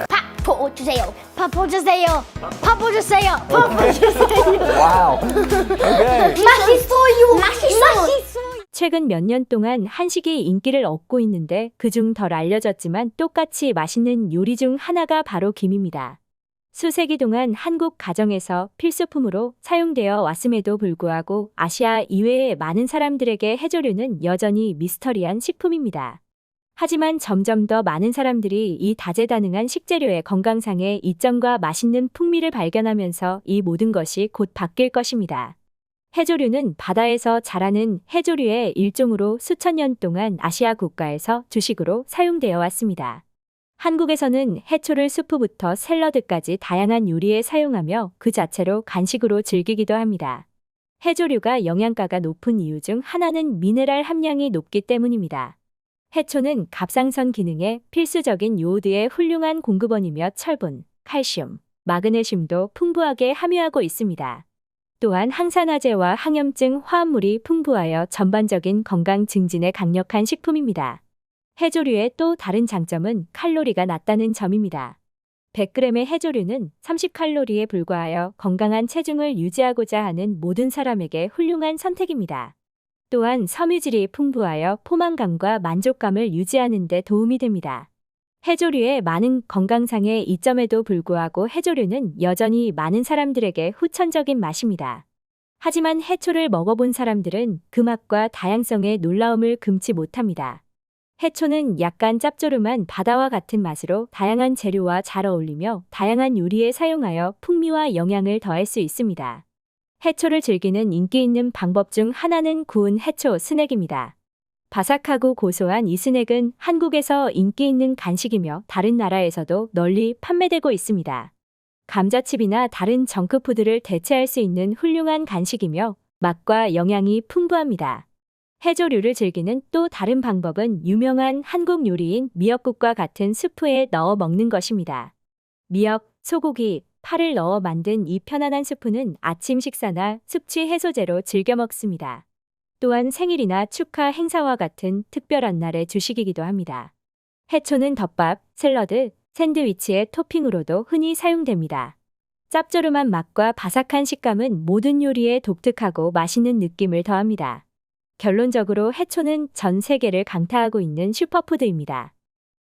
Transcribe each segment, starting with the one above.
파포 주세요. 파포 주세요. 파포 주세요. 파포 주세요. 와우. 오케이. 맛있어요. 맛있어요. 최근 몇 년 동안 한식이 인기를 얻고 있는데 그중 덜 알려졌지만 똑같이 맛있는 요리 중 하나가 바로 김입니다. 수세기 동안 한국 가정에서 필수품으로 사용되어 왔음에도 불구하고 아시아 이외의 많은 사람들에게 해조류는 여전히 미스터리한 식품입니다. 하지만 점점 더 많은 사람들이 이 다재다능한 식재료의 건강상의 이점과 맛있는 풍미를 발견하면서 이 모든 것이 곧 바뀔 것입니다. 해조류는 바다에서 자라는 해조류의 일종으로 수천 년 동안 아시아 국가에서 주식으로 사용되어 왔습니다. 한국에서는 해초를 수프부터 샐러드까지 다양한 요리에 사용하며 그 자체로 간식으로 즐기기도 합니다. 해조류가 영양가가 높은 이유 중 하나는 미네랄 함량이 높기 때문입니다. 해초는 갑상선 기능에 필수적인 요오드의 훌륭한 공급원이며 철분, 칼슘, 마그네슘도 풍부하게 함유하고 있습니다. 또한 항산화제와 항염증 화합물이 풍부하여 전반적인 건강 증진에 강력한 식품입니다. 해조류의 또 다른 장점은 칼로리가 낮다는 점입니다. 100g의 해조류는 30칼로리에 불과하여 건강한 체중을 유지하고자 하는 모든 사람에게 훌륭한 선택입니다. 또한 섬유질이 풍부하여 포만감과 만족감을 유지하는 데 도움이 됩니다. 해조류의 많은 건강상의 이점에도 불구하고 해조류는 여전히 많은 사람들에게 후천적인 맛입니다. 하지만 해초를 먹어본 사람들은 그 맛과 다양성의 놀라움을 금치 못합니다. 해초는 약간 짭조름한 바다와 같은 맛으로 다양한 재료와 잘 어울리며 다양한 요리에 사용하여 풍미와 영양을 더할 수 있습니다. 해초를 즐기는 인기 있는 방법 중 하나는 구운 해초 스낵입니다. 바삭하고 고소한 이 스낵은 한국에서 인기 있는 간식이며 다른 나라에서도 널리 판매되고 있습니다. 감자칩이나 다른 정크푸드를 대체할 수 있는 훌륭한 간식이며 맛과 영양이 풍부합니다. 해조류를 즐기는 또 다른 방법은 유명한 한국 요리인 미역국과 같은 수프에 넣어 먹는 것입니다. 미역, 소고기, 파를 넣어 만든 이 편안한 수프는 아침 식사나 숙취 해소제로 즐겨 먹습니다. 또한 생일이나 축하 행사와 같은 특별한 날의 주식이기도 합니다. 해초는 덮밥, 샐러드, 샌드위치의 토핑으로도 흔히 사용됩니다. 짭조름한 맛과 바삭한 식감은 모든 요리에 독특하고 맛있는 느낌을 더합니다. 결론적으로 해초는 전 세계를 강타하고 있는 슈퍼푸드입니다.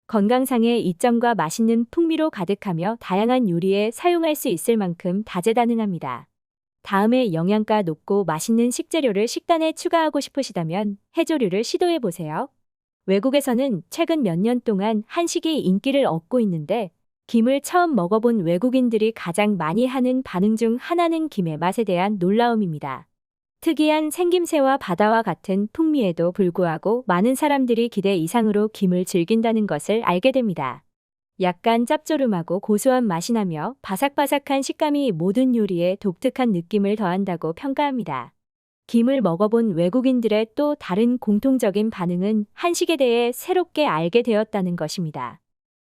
건강상의 이점과 맛있는 풍미로 가득하며 다양한 요리에 사용할 수 있을 만큼 다재다능합니다. 다음에 영양가 높고 맛있는 식재료를 식단에 추가하고 싶으시다면 해조류를 시도해보세요. 외국에서는 최근 몇 년 동안 한식이 인기를 얻고 있는데 김을 처음 먹어본 외국인들이 가장 많이 하는 반응 중 하나는 김의 맛에 대한 놀라움입니다. 특이한 생김새와 바다와 같은 풍미에도 불구하고 많은 사람들이 기대 이상으로 김을 즐긴다는 것을 알게 됩니다. 약간 짭조름하고 고소한 맛이 나며 바삭바삭한 식감이 모든 요리에 독특한 느낌을 더한다고 평가합니다. 김을 먹어본 외국인들의 또 다른 공통적인 반응은 한식에 대해 새롭게 알게 되었다는 것입니다.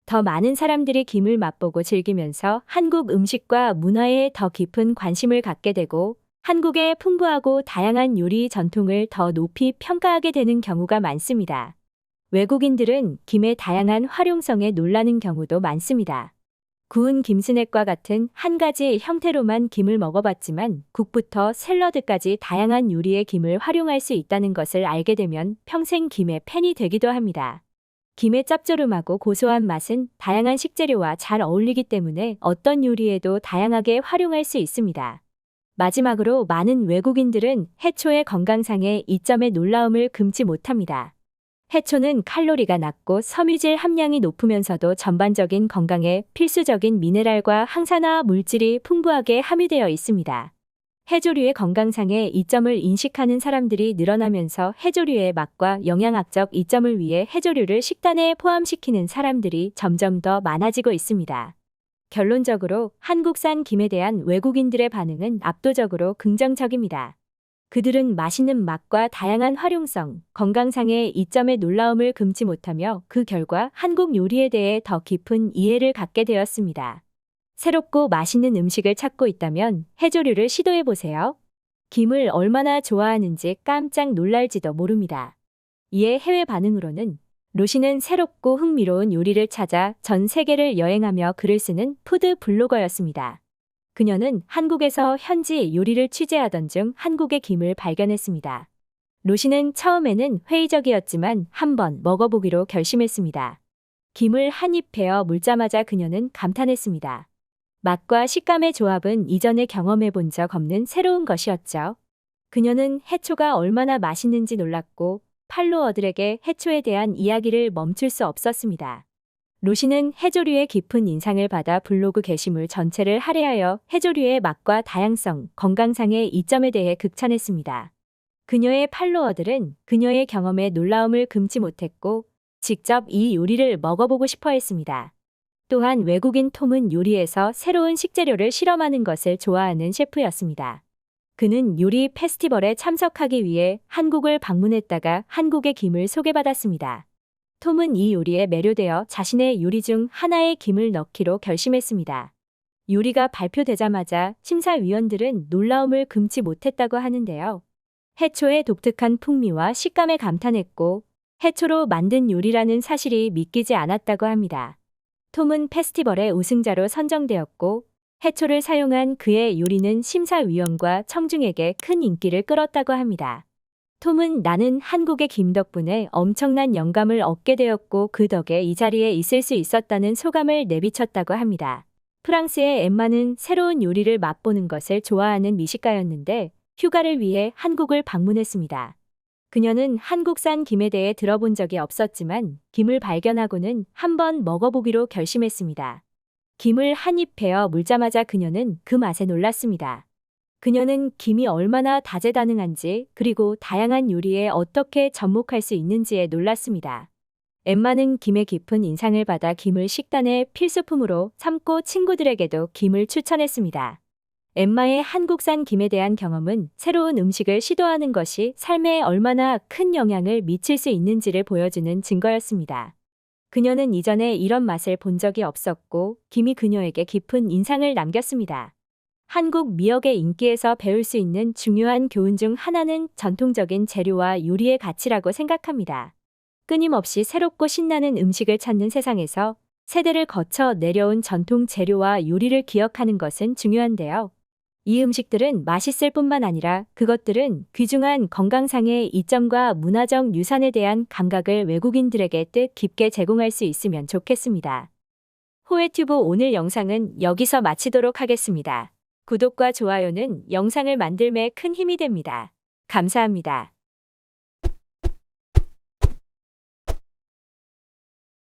더 많은 사람들이 김을 맛보고 즐기면서 한국 음식과 문화에 더 깊은 관심을 갖게 되고 한국의 풍부하고 다양한 요리 전통을 더 높이 평가하게 되는 경우가 많습니다. 외국인들은 김의 다양한 활용성에 놀라는 경우도 많습니다. 구운 김스낵과 같은 한 가지 형태로만 김을 먹어봤지만 국부터 샐러드까지 다양한 요리에 김을 활용할 수 있다는 것을 알게 되면 평생 김의 팬이 되기도 합니다. 김의 짭조름하고 고소한 맛은 다양한 식재료와 잘 어울리기 때문에 어떤 요리에도 다양하게 활용할 수 있습니다. 마지막으로 많은 외국인들은 해초의 건강상의 이점에 놀라움을 금치 못합니다. 해초는 칼로리가 낮고 섬유질 함량이 높으면서도 전반적인 건강에 필수적인 미네랄과 항산화 물질이 풍부하게 함유되어 있습니다. 해조류의 건강상의 이점을 인식하는 사람들이 늘어나면서 해조류의 맛과 영양학적 이점을 위해 해조류를 식단에 포함시키는 사람들이 점점 더 많아지고 있습니다. 결론적으로 한국산 김에 대한 외국인들의 반응은 압도적으로 긍정적입니다. 그들은 맛있는 맛과 다양한 활용성, 건강상의 이점에 놀라움을 금치 못하며 그 결과 한국 요리에 대해 더 깊은 이해를 갖게 되었습니다. 새롭고 맛있는 음식을 찾고 있다면 해조류를 시도해보세요. 김을 얼마나 좋아하는지 깜짝 놀랄지도 모릅니다. 이에 해외 반응으로는 로시는 새롭고 흥미로운 요리를 찾아 전 세계를 여행하며 글을 쓰는 푸드 블로거였습니다. 그녀는 한국에서 현지 요리를 취재하던 중 한국의 김을 발견했습니다. 로시는 처음에는 회의적이었지만 한번 먹어보기로 결심했습니다. 김을 한 입 베어 물자마자 그녀는 감탄했습니다. 맛과 식감의 조합은 이전에 경험해 본 적 없는 새로운 것이었죠. 그녀는 해초가 얼마나 맛있는지 놀랐고 팔로워들에게 해초에 대한 이야기를 멈출 수 없었습니다. 로시는 해조류의 깊은 인상을 받아 블로그 게시물 전체를 할애하여 해조류의 맛과 다양성, 건강상의 이점에 대해 극찬했습니다. 그녀의 팔로워들은 그녀의 경험에 놀라움을 금치 못했고 직접 이 요리를 먹어보고 싶어 했습니다. 또한 외국인 톰은 요리에서 새로운 식재료를 실험하는 것을 좋아하는 셰프였습니다. 그는 요리 페스티벌에 참석하기 위해 한국을 방문했다가 한국의 김을 소개받았습니다. 톰은 이 요리에 매료되어 자신의 요리 중 하나에 김을 넣기로 결심했습니다. 요리가 발표되자마자 심사위원들은 놀라움을 금치 못했다고 하는데요. 해초의 독특한 풍미와 식감에 감탄했고 해초로 만든 요리라는 사실이 믿기지 않았다고 합니다. 톰은 페스티벌의 우승자로 선정되었고 해초를 사용한 그의 요리는 심사위원과 청중에게 큰 인기를 끌었다고 합니다. 톰은 나는 한국의 김 덕분에 엄청난 영감을 얻게 되었고 그 덕에 이 자리에 있을 수 있었다는 소감을 내비쳤다고 합니다. 프랑스의 엠마는 새로운 요리를 맛보는 것을 좋아하는 미식가였는데 휴가를 위해 한국을 방문했습니다. 그녀는 한국산 김에 대해 들어본 적이 없었지만 김을 발견하고는 한번 먹어보기로 결심했습니다. 김을 한 입 베어 물자마자 그녀는 그 맛에 놀랐습니다. 그녀는 김이 얼마나 다재다능한지 그리고 다양한 요리에 어떻게 접목할 수 있는지에 놀랐습니다. 엠마는 김의 깊은 인상을 받아 김을 식단의 필수품으로 삼고 친구들에게도 김을 추천했습니다. 엠마의 한국산 김에 대한 경험은 새로운 음식을 시도하는 것이 삶에 얼마나 큰 영향을 미칠 수 있는지를 보여주는 증거였습니다. 그녀는 이전에 이런 맛을 본 적이 없었고 김이 그녀에게 깊은 인상을 남겼습니다. 한국 미역의 인기에서 배울 수 있는 중요한 교훈 중 하나는 전통적인 재료와 요리의 가치라고 생각합니다. 끊임없이 새롭고 신나는 음식을 찾는 세상에서 세대를 거쳐 내려온 전통 재료와 요리를 기억하는 것은 중요한데요. 이 음식들은 맛있을 뿐만 아니라 그것들은 귀중한 건강상의 이점과 문화적 유산에 대한 감각을 외국인들에게 뜻깊게 제공할 수 있으면 좋겠습니다. 호에튜브 오늘 영상은 여기서 마치도록 하겠습니다. 구독과 좋아요는 영상을 만들매 큰 힘이 됩니다. 감사합니다.